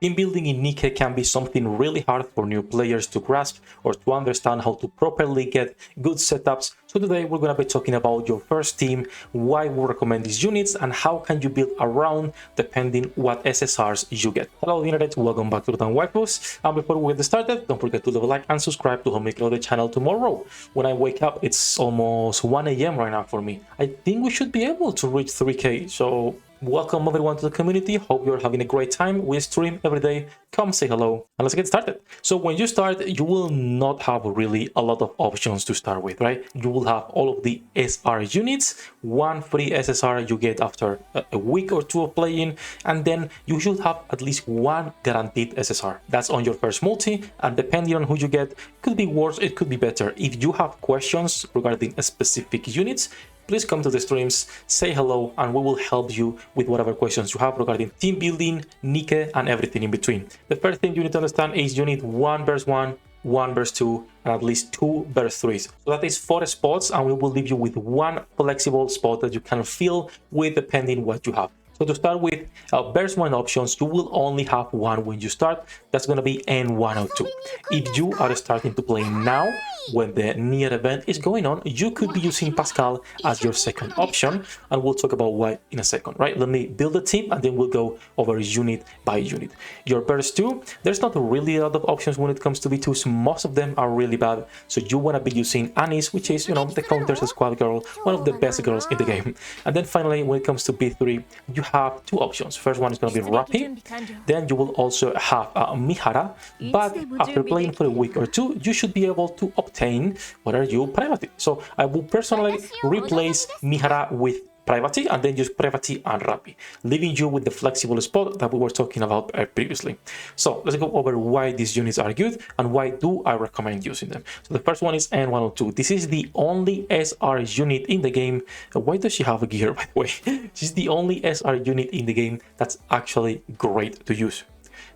Team building in NIKKE can be something really hard for new players to grasp or to understand how to properly get good setups. So today we're going to be talking about your first team, why we recommend these units, and how can you build around depending what SSRs you get. Hello the internet, welcome back to the Waifus. And before we get started, don't forget to leave a like and subscribe to help me grow the channel tomorrow. When I wake up, it's almost 1 AM right now for me. I think we should be able to reach 3K, so welcome everyone to the community. Hope you're having a great time. We stream every day. Come say hello and let's get started. So when you start, you will not have really a lot of options to start with, right? You will have all of the SR units, one free SSR you get after a week or two of playing, and then you should have at least one guaranteed SSR. That's on your first multi, and depending on who you get, it could be worse, it could be better. If you have questions regarding specific units, please come to the streams, say hello, and we will help you with whatever questions you have regarding team building, NIKKE, and everything in between. The first thing you need to understand is you need 1 versus 1, 1 versus 2, and at least 2 versus 3. So that is 4 spots, and we will leave you with one flexible spot that you can fill with depending what you have. So to start with, verse 1 options, you will only have one when you start. That's going to be N102. If you are starting to play now, when the near event is going on, you could be using Pascal as your second option, and we'll talk about why in a second, right? Let me build a team, and then we'll go over unit by unit. Your verse 2, there's not really a lot of options when it comes to V2s. Most of them are really bad, so you want to be using Anis, which is, you know, the counters squad girl, one of the best girls in the game. And then finally, when it comes to B3, you have 2 options. First one is going to be Rappi, then you will also have Mihara, but after playing for a week or two, you should be able to obtain what are you Privacy. So I will personally replace Mihara with Privacy and then use Privacy and Rappi, leaving you with the flexible spot that we were talking about previously. So let's go over why these units are good and why do I recommend using them. So the first one is N102. This is the only SR unit in the game. Why does she have a gear, by the way? She's the only SR unit in the game that's actually great to use,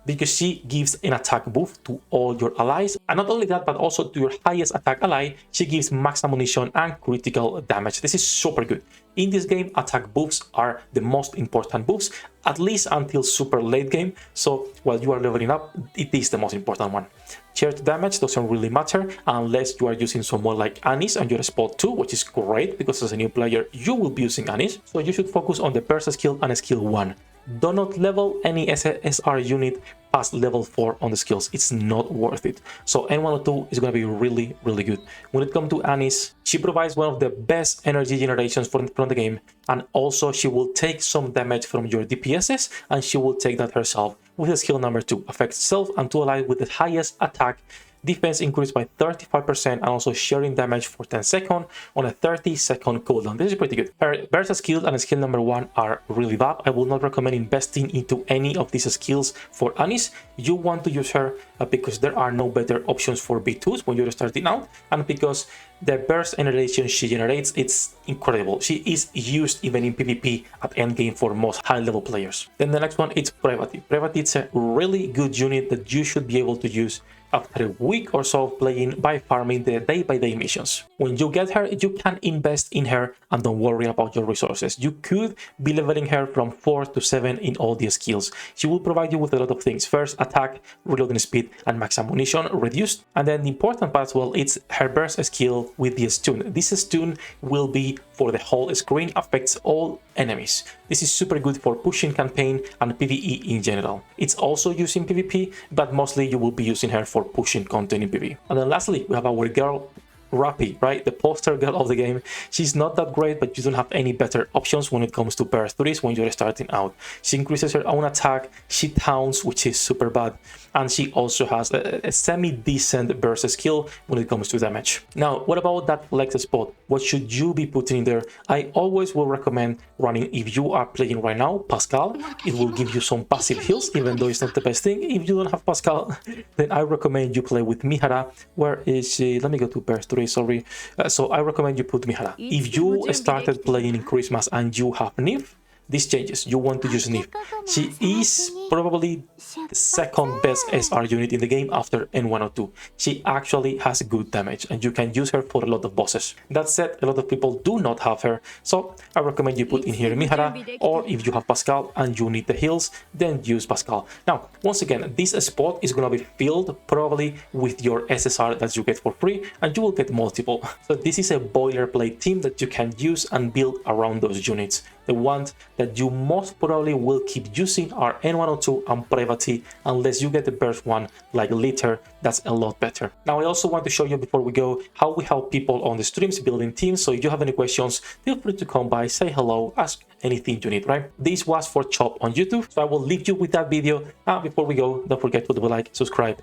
because she gives an attack buff to all your allies, and not only that, but also to your highest attack ally, she gives max ammunition and critical damage. This is super good. In this game, attack buffs are the most important buffs, at least until super late game, so while you are leveling up, it is the most important one. Charge damage doesn't really matter unless you are using someone like Anis on your spot 2, which is great, because as a new player, you will be using Anis, so you should focus on the burst skill and skill 1. Do not level any SR unit past level 4 on the skills. It's not worth it. So N102 is going to be really, really good. When it comes to Anis, she provides one of the best energy generations from the game, and also she will take some damage from your DPSs, and she will take that herself with the skill number 2. Affects self and 2 allies with the highest attack. Defense increased by 35% and also sharing damage for 10 seconds on a 30-second cooldown. This is pretty good. Her burst skill and skill number 1 are really bad. I will not recommend investing into any of these skills for Anis. You want to use her because there are no better options for B2s when you're starting out, and because the burst generation she generates, it's incredible. She is used even in PvP at endgame for most high-level players. Then the next one is Privacy. Privacy is a really good unit that you should be able to use after a week or so of playing by farming the day-by-day missions. When you get her, you can invest in her and don't worry about your resources. You could be leveling her from 4 to 7 in all the skills. She will provide you with a lot of things. First, attack, reloading speed, and max ammunition reduced. And then the important part as well, it's her burst skill with the stun. This stun will be for the whole screen, affects all enemies. This is super good for pushing campaign and PvE in general. It's also used in PvP, but mostly you will be using her for pushing content in PvP. And then lastly, we have our girl Rappi, right? The poster girl of the game. She's not that great, but you don't have any better options when it comes to burst 3s when you're starting out. She increases her own attack, she taunts, which is super bad, and she also has a semi-decent burst skill when it comes to damage. Now, what about that flex spot? What should you be putting in there? I always will recommend running, if you are playing right now, Pascal. It will give you some passive heals, even though it's not the best thing. If you don't have Pascal, then I recommend you play with Mihara. Where is she? Let me go to burst 3. So I recommend you put Mihara. If you started playing in Christmas and you have Nif, These changes, you want to use Nif. She is probably the second best SR unit in the game after N102. She actually has good damage and you can use her for a lot of bosses. That said, a lot of people do not have her, so I recommend you put in here Mihara, or if you have Pascal and you need the heals, then use Pascal. Now, once again, this spot is gonna be filled probably with your SSR that you get for free, and you will get multiple. So this is a boilerplate team that you can use and build around those units. The ones that you most probably will keep using are N102 and Privati, unless you get the burst one like Litter. That's a lot better. Now, I also want to show you before we go how we help people on the streams building teams. So if you have any questions, feel free to come by, say hello, ask anything you need, right? This was for Chop on YouTube, so I will leave you with that video. And before we go, don't forget to do a like, subscribe.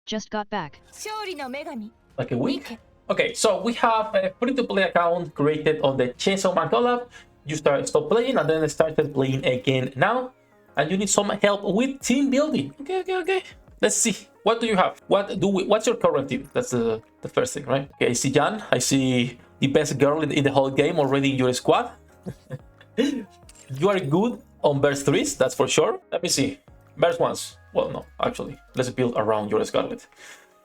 Just got back. Like a week. Okay, so we have a free-to-play account created on the Chainsaw Man collab. You stop playing and then started playing again now, and you need some help with team building. Okay. Let's see. What do you have? What's your current team? That's the first thing, right? Okay, I see Jan. I see the best girl in the whole game already in your squad. You are good on burst 3s, that's for sure. Let me see. Burst 1s. Well, no, actually. Let's build around your Scarlet.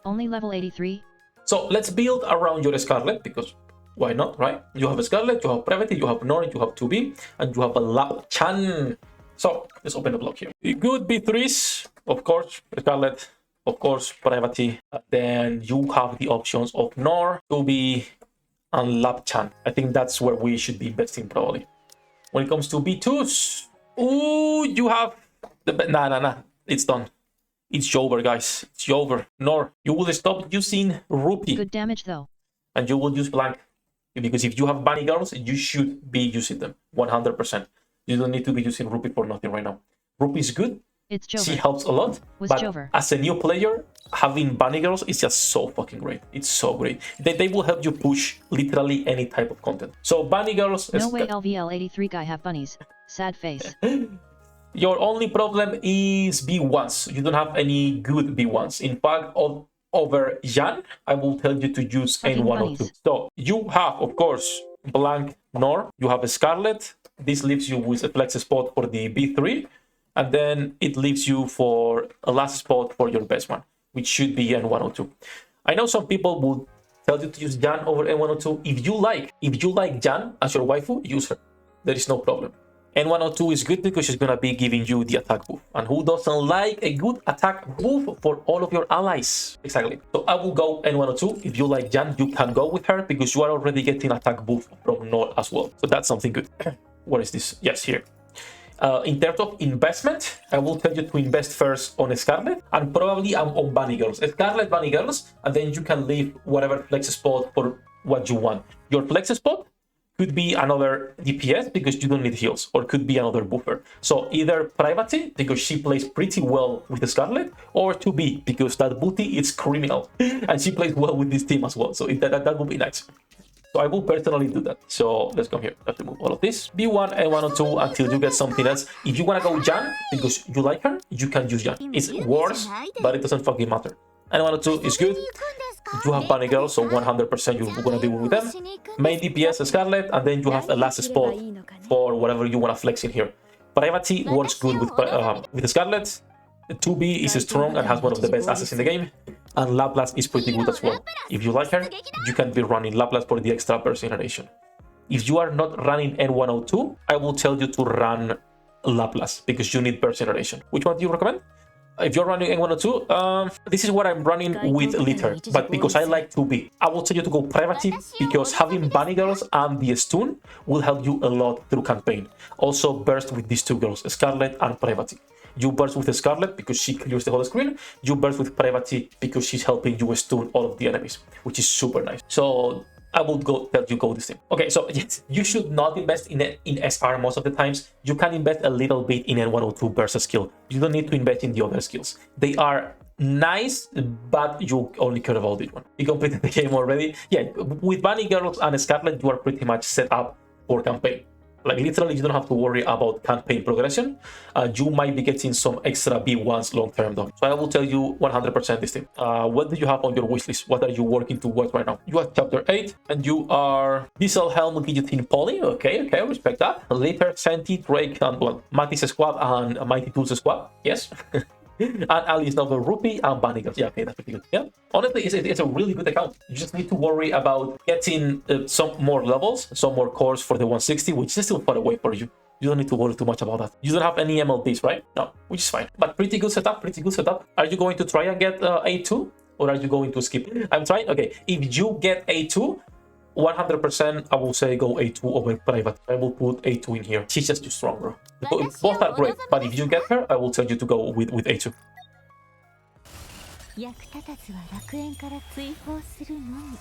Only level 83. So let's build around your Scarlet, because why not, right? You have a Scarlet, you have Private, you have Nor, you have 2B, and you have a Lap-Chan. So let's open the block here. Good B3s, of course, Scarlet, of course, Private. Then you have the options of Nor, 2B, and Lap-Chan. I think that's where we should be investing probably. When it comes to B2s, ooh, you have the... Nah, it's done. It's over, guys. It's over. Nor, you will stop using Rupee. Good damage though. And you will use Blank. Because if you have bunny girls, you should be using them 100%. You don't need to be using Rupee for nothing right now. Rupee is good. It's Jover. She helps a lot. But Jover. As a new player, having bunny girls is just so fucking great. It's so great. They will help you push literally any type of content. So bunny girls... No way LVL 83 guy have bunnies. Sad face. Your only problem is B1s. You don't have any good B1s. In fact, over Jan, I will tell you to use N102. So you have, of course, Blank Nor. You have a Scarlet. This leaves you with a flex spot for the B3. And then it leaves you for a last spot for your best one, which should be N102. I know some people will tell you to use Jan over N102. If you like Jan as your waifu, use her. There is no problem. N102 is good because she's gonna be giving you the attack buff. And who doesn't like a good attack buff for all of your allies? Exactly. So I will go N102. If you like Jan, you can go with her because you are already getting attack buff from Nor as well. So that's something good. What is this? Yes, here. In terms of investment, I will tell you to invest first on Scarlet and probably on Bunny Girls. Scarlet, Bunny Girls, and then you can leave whatever flex spot for what you want. Your flex spot could be another DPS because you don't need heals, or could be another buffer. So either Private, because she plays pretty well with the Scarlet, or 2B, because that booty is criminal and she plays well with this team as well. So that would be nice. So I will personally do that. So let's come here. Let's remove all of this. B1 and 102 until you get something else. If you want to go Jan because you like her, you can use Jan. It's worse, but it doesn't fucking matter. And 102 is good. You have Bunny Girl, so 100% you're going to be with them. Main DPS Scarlet, and then you have a last spot for whatever you want to flex in here. Private works good with Scarlet. 2B is strong and has one of the best assets in the game. And Laplace is pretty good as well. If you like her, you can be running Laplace for the extra burst generation. If you are not running N102, I will tell you to run Laplace because you need burst generation. Which one do you recommend? If you're running N102, this is what I'm running with Litter, but because I like 2B, I will tell you to go Private because having Bunny Girls and the stun will help you a lot through campaign. Also burst with these two girls, Scarlet and Private. You burst with Scarlet because she clears the whole screen. You burst with Private because she's helping you stun all of the enemies, which is super nice. So I will tell you go this thing. Okay, so yes, you should not invest in SR most of the times. You can invest a little bit in N102 burst skill. You don't need to invest in the other skills. They are nice, but you only care about this one. You completed the game already. Yeah, with Bunny Girls and Scarlet, you are pretty much set up for campaign. Like literally, you don't have to worry about campaign progression. You might be getting some extra B1s long term though. So I will tell you 100% this thing. What do you have on your wish list? What are you working towards right now? You are chapter 8 and you are Diesel Helm Guillotine Poly. Okay, respect that. Leaper, Senti, Drake, and well, Matisse Squad and Mighty Tools Squad. Yes. And Alice Novel Rupee and Bannigas. Yeah, okay, that's pretty good. Yeah, honestly, it's a really good account. You just need to worry about getting some more levels, some more cores for the 160, which is still far away for you. You don't need to worry too much about that. You don't have any MLBs, right? No, which is fine. But pretty good setup, pretty good setup. Are you going to try and get A2? Or are you going to skip? I'm trying. Okay, if you get A2, 100% I will say go A2 over private. I will put A2 in here. She's just too strong, bro. Both are great, but if you get her, I will tell you to go with A2. 役立たずは楽園から追放するのみ。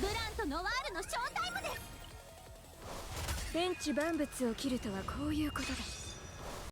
ブランとノワールのショータイムです。天地万物を切るとはこういうことです。